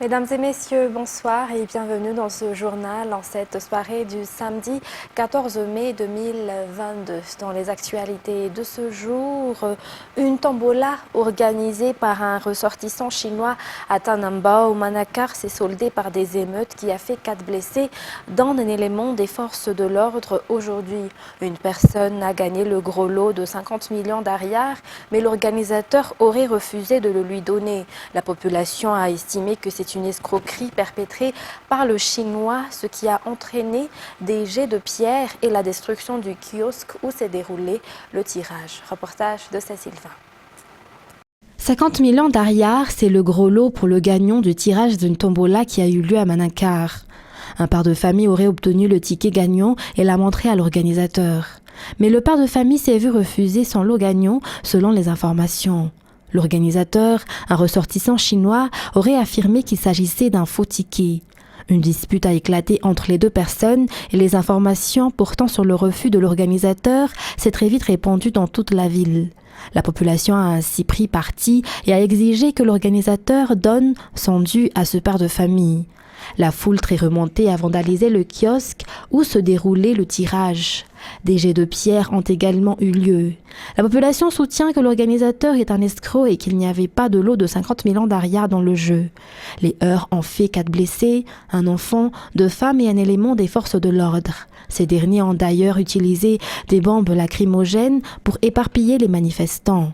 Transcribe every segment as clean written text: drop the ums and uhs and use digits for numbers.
Mesdames et messieurs, bonsoir et bienvenue dans ce journal en cette soirée du samedi 14 mai 2022. Dans les actualités de ce jour, une tombola organisée par un ressortissant chinois à Tanamba au Manakar s'est soldée par des émeutes qui a fait 4 blessés dans un élément des forces de l'ordre aujourd'hui. Une personne a gagné le gros lot de 50 millions d'ariars, mais l'organisateur aurait refusé de le lui donner. La population a estimé que c'est une escroquerie perpétrée par le Chinois, ce qui a entraîné des jets de pierre et la destruction du kiosque où s'est déroulé le tirage. Reportage de Cécile Vain. 50 millions d'ariars, c'est le gros lot pour le gagnant du tirage d'une tombola qui a eu lieu à Manakar. Un père de famille aurait obtenu le ticket gagnant et l'a montré à l'organisateur. Mais le père de famille s'est vu refuser son lot gagnant selon les informations. L'organisateur, un ressortissant chinois, aurait affirmé qu'il s'agissait d'un faux ticket. Une dispute a éclaté entre les deux personnes et les informations portant sur le refus de l'organisateur s'est très vite répandues dans toute la ville. La population a ainsi pris parti et a exigé que l'organisateur donne son dû à ce père de famille. La foule très remontée a vandalisé le kiosque où se déroulait le tirage. Des jets de pierre ont également eu lieu. La population soutient que l'organisateur est un escroc et qu'il n'y avait pas de lot de 50 millions d'ariars dans le jeu. Les heurts ont fait 4 blessés, un enfant, 2 femmes et un élément des forces de l'ordre. Ces derniers ont d'ailleurs utilisé des bombes lacrymogènes pour éparpiller les manifestants.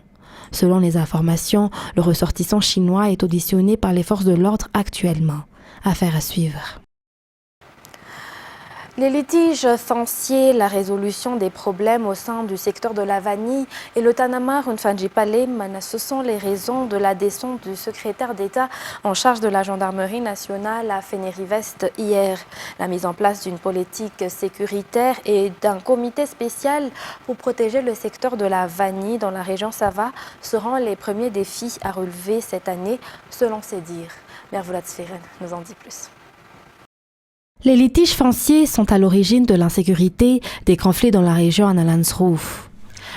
Selon les informations, le ressortissant chinois est auditionné par les forces de l'ordre actuellement. Affaire à suivre. Les litiges fonciers, la résolution des problèmes au sein du secteur de la vanille et le Tanamar Unfanjipalem, ce sont les raisons de la descente du secrétaire d'État en charge de la gendarmerie nationale à Fénérivest hier. La mise en place d'une politique sécuritaire et d'un comité spécial pour protéger le secteur de la vanille dans la région Sava seront les premiers défis à relever cette année, selon ses dires. Mervoula Tsferen nous en dit plus. Les litiges fonciers sont à l'origine de l'insécurité des conflits dans la région Analans-Rouf.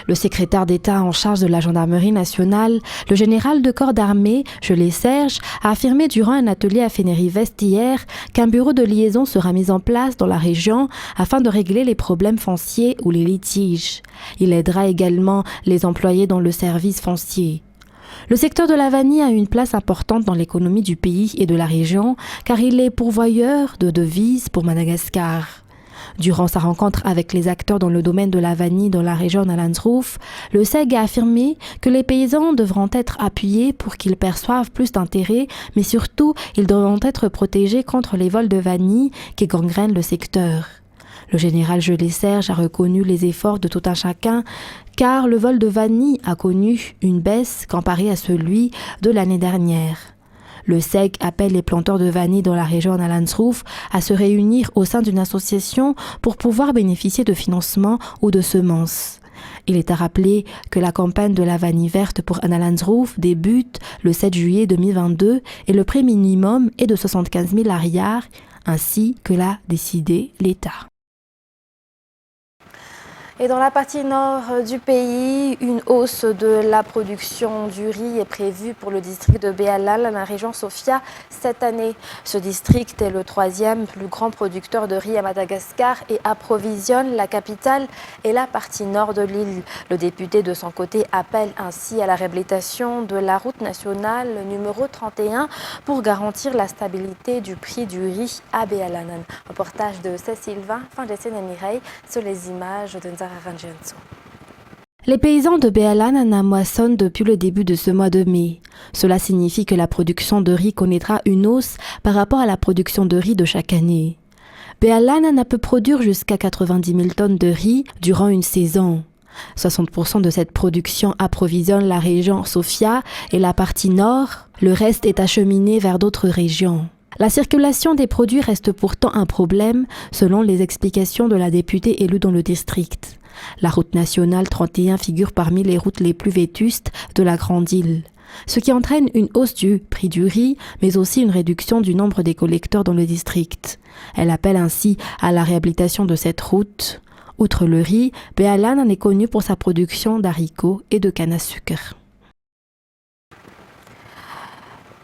Le secrétaire d'État en charge de la gendarmerie nationale, le général de corps d'armée, Gelé Serge, a affirmé durant un atelier à Fénérivest hier qu'un bureau de liaison sera mis en place dans la région afin de régler les problèmes fonciers ou les litiges. Il aidera également les employés dans le service foncier. Le secteur de la vanille a une place importante dans l'économie du pays et de la région car il est pourvoyeur de devises pour Madagascar. Durant sa rencontre avec les acteurs dans le domaine de la vanille dans la région d'Alansrouf, le SEG a affirmé que les paysans devront être appuyés pour qu'ils perçoivent plus d'intérêt, mais surtout, ils devront être protégés contre les vols de vanille qui gangrènent le secteur. Le général Gelé Serge a reconnu les efforts de tout un chacun car le vol de vanille a connu une baisse comparée à celui de l'année dernière. Le SEG appelle les planteurs de vanille dans la région d'Alansrouf à se réunir au sein d'une association pour pouvoir bénéficier de financements ou de semences. Il est à rappeler que la campagne de la vanille verte pour Analans-Rouf débute le 7 juillet 2022 et le prix minimum est de 75 000 ariars, ainsi que l'a décidé l'État. Et dans la partie nord du pays, une hausse de la production du riz est prévue pour le district de Béalal, dans la région Sofia, cette année. Ce district est le 3e plus grand producteur de riz à Madagascar et approvisionne la capitale et la partie nord de l'île. Le député, de son côté, appelle ainsi à la réhabilitation de la route nationale numéro 31 pour garantir la stabilité du prix du riz à Béalanan. Reportage de Cécile Vain, fin de Mireille, sur les images de Nzara. Les paysans de Béalanan moissonnent depuis le début de ce mois de mai. Cela signifie que la production de riz connaîtra une hausse par rapport à la production de riz de chaque année. Béalanan peut produire jusqu'à 90 000 tonnes de riz durant une saison. 60% de cette production approvisionne la région Sofia et la partie nord. Le reste est acheminé vers d'autres régions. La circulation des produits reste pourtant un problème, selon les explications de la députée élue dans le district. La route nationale 31 figure parmi les routes les plus vétustes de la grande île, ce qui entraîne une hausse du prix du riz, mais aussi une réduction du nombre des collecteurs dans le district. Elle appelle ainsi à la réhabilitation de cette route. Outre le riz, Béalanan est connu pour sa production d'haricots et de canne à sucre.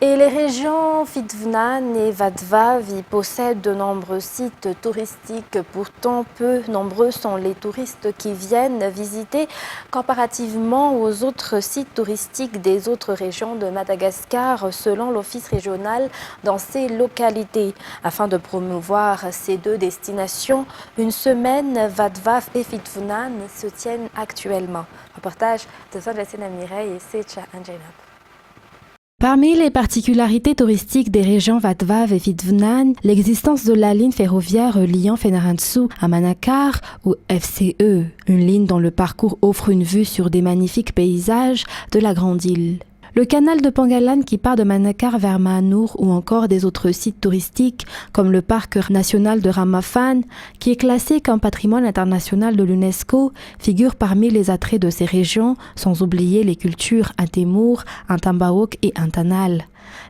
Et les régions Fitvnan et Vadvav y possèdent de nombreux sites touristiques. Pourtant, peu nombreux sont les touristes qui viennent visiter comparativement aux autres sites touristiques des autres régions de Madagascar, selon l'Office régional dans ces localités. Afin de promouvoir ces deux destinations, une semaine Vadvav et Fitvnan se tiennent actuellement. Reportage de Sandra Mireille et Secha Angelab. Parmi les particularités touristiques des régions Vadvav et Fitvnan, l'existence de la ligne ferroviaire reliant Fenarantsu à Manakar ou FCE, une ligne dont le parcours offre une vue sur des magnifiques paysages de la grande île. Le canal de Pangalan qui part de Manakar vers Mahanour ou encore des autres sites touristiques comme le parc national de Ramaphan qui est classé comme patrimoine international de l'UNESCO figure parmi les attraits de ces régions, sans oublier les cultures Intémour, Intambaok et Intanal.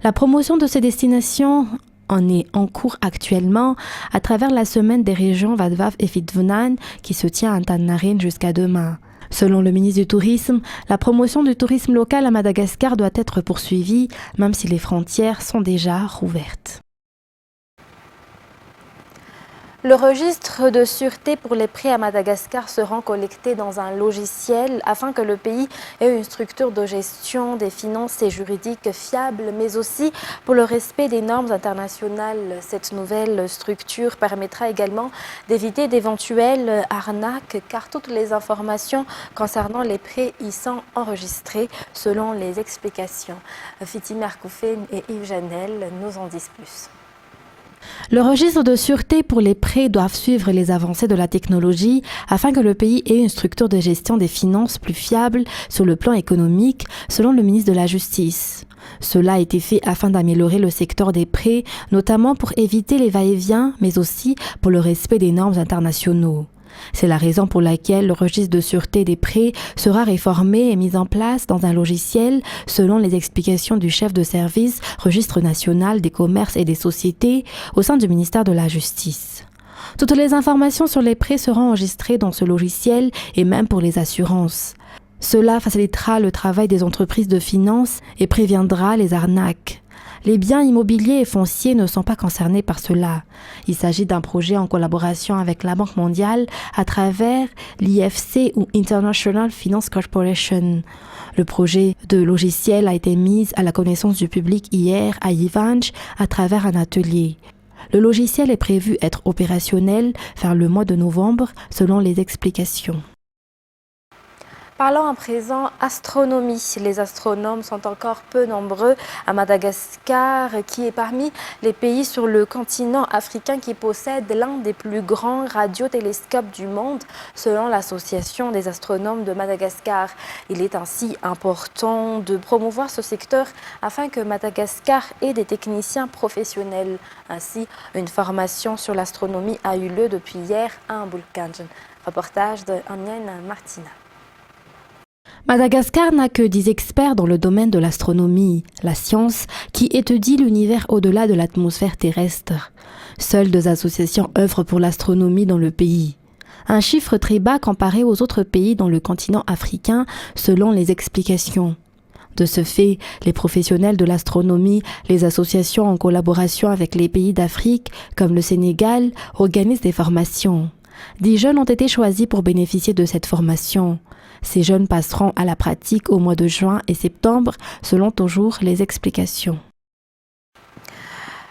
La promotion de ces destinations en est en cours actuellement à travers la semaine des régions Vadvav et Fitvnan qui se tient à Tannarin jusqu'à demain. Selon le ministre du Tourisme, la promotion du tourisme local à Madagascar doit être poursuivie, même si les frontières sont déjà rouvertes. Le registre de sûreté pour les prêts à Madagascar sera collecté dans un logiciel afin que le pays ait une structure de gestion des finances et juridiques fiable, mais aussi pour le respect des normes internationales. Cette nouvelle structure permettra également d'éviter d'éventuelles arnaques car toutes les informations concernant les prêts y sont enregistrées selon les explications. Fitimi Arkoufen et Yves Janel nous en disent plus. Le registre de sûreté pour les prêts doivent suivre les avancées de la technologie afin que le pays ait une structure de gestion des finances plus fiable sur le plan économique, selon le ministre de la Justice. Cela a été fait afin d'améliorer le secteur des prêts, notamment pour éviter les va-et-vient, mais aussi pour le respect des normes internationaux. C'est la raison pour laquelle le registre de sûreté des prêts sera réformé et mis en place dans un logiciel selon les explications du chef de service Registre national des commerces et des sociétés au sein du ministère de la Justice. Toutes les informations sur les prêts seront enregistrées dans ce logiciel et même pour les assurances. Cela facilitera le travail des entreprises de finance et préviendra les arnaques. Les biens immobiliers et fonciers ne sont pas concernés par cela. Il s'agit d'un projet en collaboration avec la Banque mondiale à travers l'IFC ou International Finance Corporation. Le projet de logiciel a été mis à la connaissance du public hier à Ivanj à travers un atelier. Le logiciel est prévu être opérationnel vers le mois de novembre selon les explications. Parlons à présent astronomie. Les astronomes sont encore peu nombreux à Madagascar, qui est parmi les pays sur le continent africain qui possède l'un des plus grands radiotélescopes du monde, selon l'Association des astronomes de Madagascar. Il est ainsi important de promouvoir ce secteur afin que Madagascar ait des techniciens professionnels. Ainsi, une formation sur l'astronomie a eu lieu depuis hier à Mbulkanjan. Reportage de Aniane Martina. Madagascar n'a que 10 experts dans le domaine de l'astronomie, la science qui étudie l'univers au-delà de l'atmosphère terrestre. Seules 2 associations œuvrent pour l'astronomie dans le pays. Un chiffre très bas comparé aux autres pays dans le continent africain selon les explications. De ce fait, les professionnels de l'astronomie, les associations en collaboration avec les pays d'Afrique, comme le Sénégal, organisent des formations. 10 jeunes ont été choisis pour bénéficier de cette formation. Ces jeunes passeront à la pratique au mois de juin et septembre, selon toujours les explications.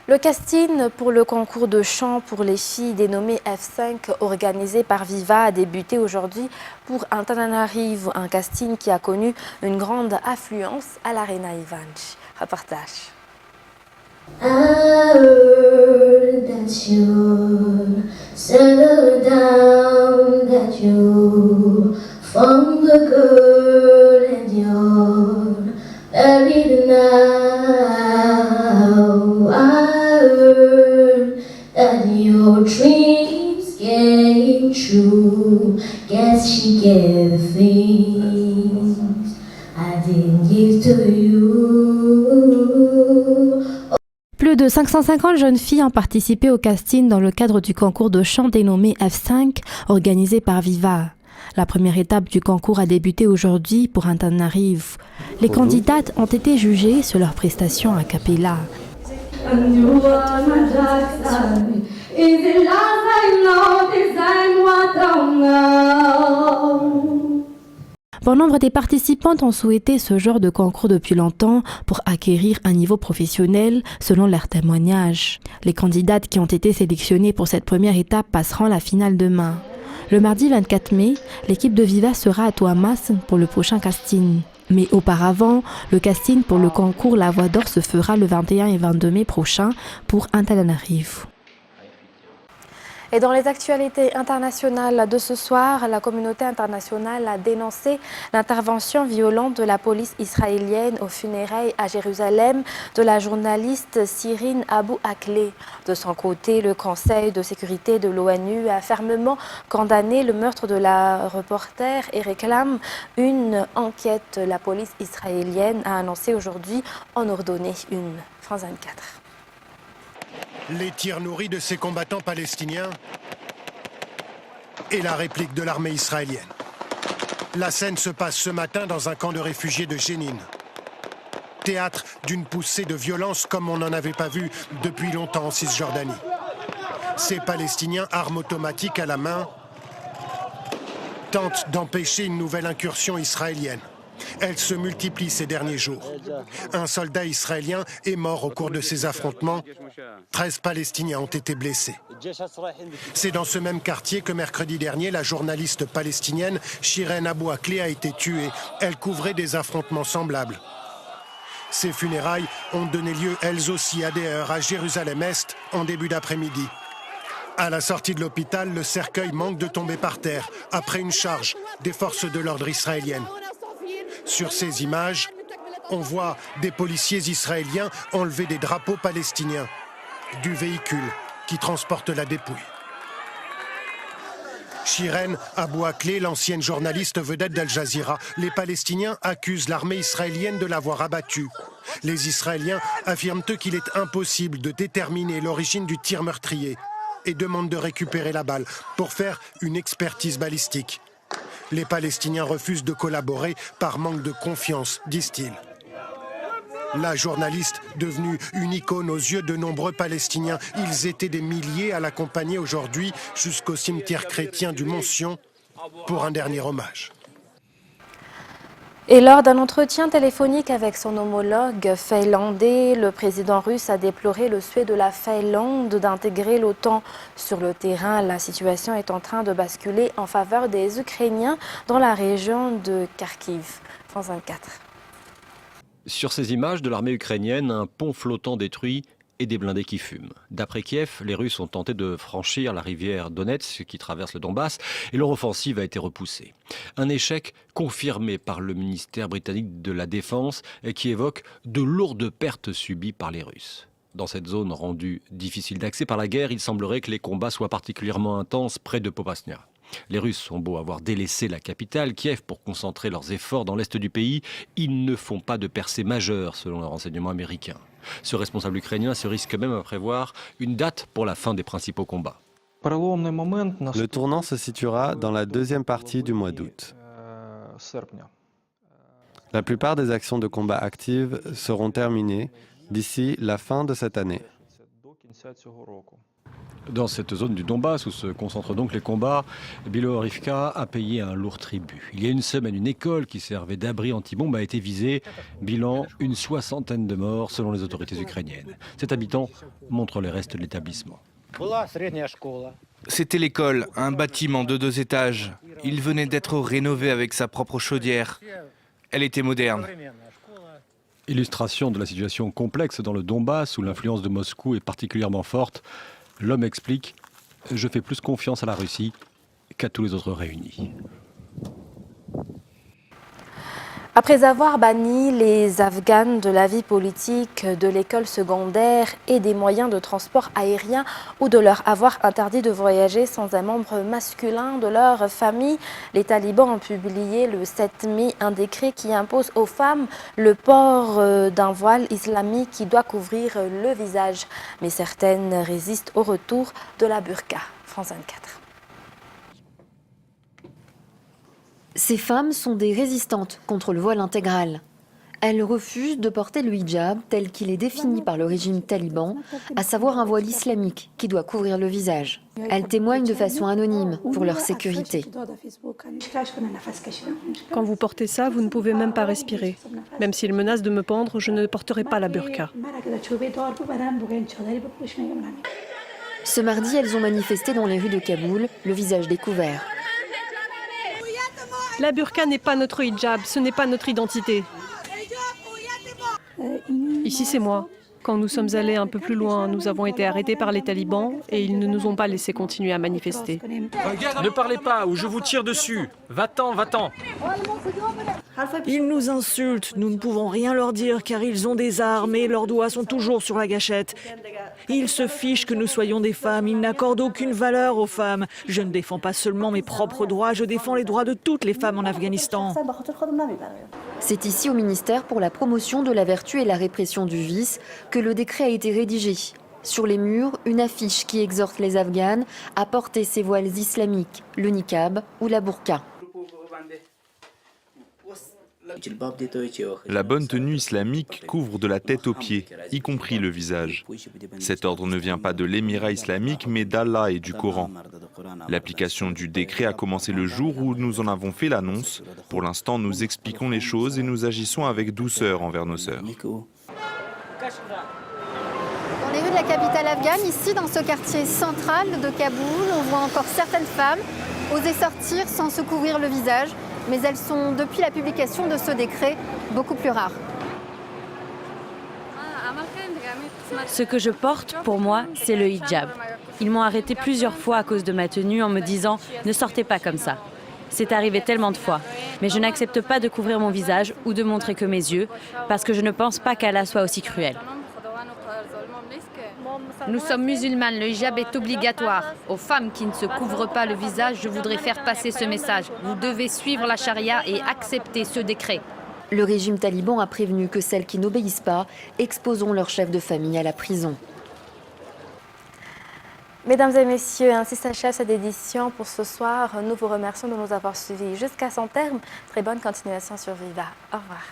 Le casting pour le concours de chant pour les filles dénommé F5 organisé par Viva a débuté aujourd'hui pour Antananarivo, un casting qui a connu une grande affluence à l'Arena Ivanj. Reportage. I heard that you settled down, that you found the girl and you're married now. I heard that your dreams came true. Guess she gave the things I didn't give to you. Plus de 550 jeunes filles ont participé au casting dans le cadre du concours de chant dénommé F5 organisé par Viva. La première étape du concours a débuté aujourd'hui pour Antananarivo. Les candidates ont été jugées sur leurs prestations a cappella. Bon nombre des participantes ont souhaité ce genre de concours depuis longtemps pour acquérir un niveau professionnel selon leurs témoignages. Les candidates qui ont été sélectionnées pour cette première étape passeront la finale demain. Le mardi 24 mai, l'équipe de Viva sera à Toamas pour le prochain casting. Mais auparavant, le casting pour le concours La Voix d'Or se fera le 21 et 22 mai prochain pour Antananarivo. Et dans les actualités internationales de ce soir, la communauté internationale a dénoncé l'intervention violente de la police israélienne aux funérailles à Jérusalem de la journaliste Shireen Abu Akleh. De son côté, le Conseil de sécurité de l'ONU a fermement condamné le meurtre de la reporter et réclame une enquête. La police israélienne a annoncé aujourd'hui en ordonner une. France 24. Les tirs nourris de ces combattants palestiniens et la réplique de l'armée israélienne. La scène se passe ce matin dans un camp de réfugiés de Jénine. Théâtre d'une poussée de violence comme on n'en avait pas vu depuis longtemps en Cisjordanie. Ces Palestiniens, armes automatiques à la main, tentent d'empêcher une nouvelle incursion israélienne. Elle se multiplie ces derniers jours. Un soldat israélien est mort au cours de ces affrontements. 13 Palestiniens ont été blessés. C'est dans ce même quartier que mercredi dernier, la journaliste palestinienne Shireen Abu Akleh a été tuée. Elle couvrait des affrontements semblables. Ces funérailles ont donné lieu, elles aussi, à des heurts à Jérusalem-Est en début d'après-midi. À la sortie de l'hôpital, le cercueil manque de tomber par terre après une charge des forces de l'ordre israéliennes. Sur ces images, on voit des policiers israéliens enlever des drapeaux palestiniens du véhicule qui transporte la dépouille. Shireen Abu Akleh, l'ancienne journaliste vedette d'Al Jazeera, les Palestiniens accusent l'armée israélienne de l'avoir abattue. Les Israéliens affirment eux qu'il est impossible de déterminer l'origine du tir meurtrier et demandent de récupérer la balle pour faire une expertise balistique. Les Palestiniens refusent de collaborer par manque de confiance, disent-ils. La journaliste, devenue une icône aux yeux de nombreux Palestiniens, ils étaient des milliers à l'accompagner aujourd'hui jusqu'au cimetière chrétien du Mont Sion pour un dernier hommage. Et lors d'un entretien téléphonique avec son homologue finlandais, le président russe a déploré le souhait de la Finlande d'intégrer l'OTAN. Sur le terrain, la situation est en train de basculer en faveur des Ukrainiens dans la région de Kharkiv. France 24. Sur ces images de l'armée ukrainienne, un pont flottant détruit et des blindés qui fument. D'après Kiev, les Russes ont tenté de franchir la rivière Donetsk qui traverse le Donbass et leur offensive a été repoussée. Un échec confirmé par le ministère britannique de la Défense qui évoque de lourdes pertes subies par les Russes. Dans cette zone rendue difficile d'accès par la guerre, il semblerait que les combats soient particulièrement intenses près de Popasna. Les Russes ont beau avoir délaissé la capitale, Kiev, pour concentrer leurs efforts dans l'est du pays, ils ne font pas de percée majeure selon les renseignements américains. Ce responsable ukrainien se risque même à prévoir une date pour la fin des principaux combats. Le tournant se situera dans la deuxième partie du mois d'août. La plupart des actions de combat actives seront terminées d'ici la fin de cette année. Dans cette zone du Donbass où se concentrent donc les combats, Bilohorivka a payé un lourd tribut. Il y a une semaine, une école qui servait d'abri anti-bombe a été visée. Bilan, une 60aine de morts selon les autorités ukrainiennes. Cet habitant montre les restes de l'établissement. C'était l'école, un bâtiment de 2 étages. Il venait d'être rénové avec sa propre chaudière. Elle était moderne. Illustration de la situation complexe dans le Donbass où l'influence de Moscou est particulièrement forte. L'homme explique « Je fais plus confiance à la Russie qu'à tous les autres réunis ». Après avoir banni les Afghans de la vie politique, de l'école secondaire et des moyens de transport aérien ou de leur avoir interdit de voyager sans un membre masculin de leur famille, les talibans ont publié le 7 mai un décret qui impose aux femmes le port d'un voile islamique qui doit couvrir le visage. Mais certaines résistent au retour de la burqa. France 24. Ces femmes sont des résistantes contre le voile intégral. Elles refusent de porter le hijab tel qu'il est défini par le régime taliban, à savoir un voile islamique qui doit couvrir le visage. Elles témoignent de façon anonyme pour leur sécurité. Quand vous portez ça, vous ne pouvez même pas respirer. Même s'ils menacent de me pendre, je ne porterai pas la burqa. Ce mardi, elles ont manifesté dans les rues de Kaboul, le visage découvert. La burqa n'est pas notre hijab, ce n'est pas notre identité. Ici, c'est moi. Quand nous sommes allés un peu plus loin, nous avons été arrêtés par les talibans et ils ne nous ont pas laissé continuer à manifester. Ne parlez pas ou je vous tire dessus. Va-t'en, va-t'en. Ils nous insultent, nous ne pouvons rien leur dire car ils ont des armes et leurs doigts sont toujours sur la gâchette. Ils se fichent que nous soyons des femmes, ils n'accordent aucune valeur aux femmes. Je ne défends pas seulement mes propres droits, je défends les droits de toutes les femmes en Afghanistan. C'est ici au ministère pour la promotion de la vertu et la répression du vice que le décret a été rédigé. Sur les murs, une affiche qui exhorte les Afghanes à porter ces voiles islamiques, le niqab ou la burqa. La bonne tenue islamique couvre de la tête aux pieds, y compris le visage. Cet ordre ne vient pas de l'émirat islamique, mais d'Allah et du Coran. L'application du décret a commencé le jour où nous en avons fait l'annonce. Pour l'instant, nous expliquons les choses et nous agissons avec douceur envers nos sœurs. Dans les rues de la capitale afghane, ici dans ce quartier central de Kaboul, on voit encore certaines femmes oser sortir sans se couvrir le visage. Mais elles sont, depuis la publication de ce décret, beaucoup plus rares. Ce que je porte, pour moi, c'est le hijab. Ils m'ont arrêté plusieurs fois à cause de ma tenue en me disant « ne sortez pas comme ça ». C'est arrivé tellement de fois. Mais je n'accepte pas de couvrir mon visage ou de montrer que mes yeux, parce que je ne pense pas qu'Allah soit aussi cruel. Nous sommes musulmanes, le hijab est obligatoire. Aux femmes qui ne se couvrent pas le visage, je voudrais faire passer ce message. Vous devez suivre la charia et accepter ce décret. Le régime taliban a prévenu que celles qui n'obéissent pas exposeront leur chef de famille à la prison. Mesdames et messieurs, ainsi s'achève cette édition pour ce soir. Nous vous remercions de nous avoir suivis jusqu'à son terme. Très bonne continuation sur Viva. Au revoir.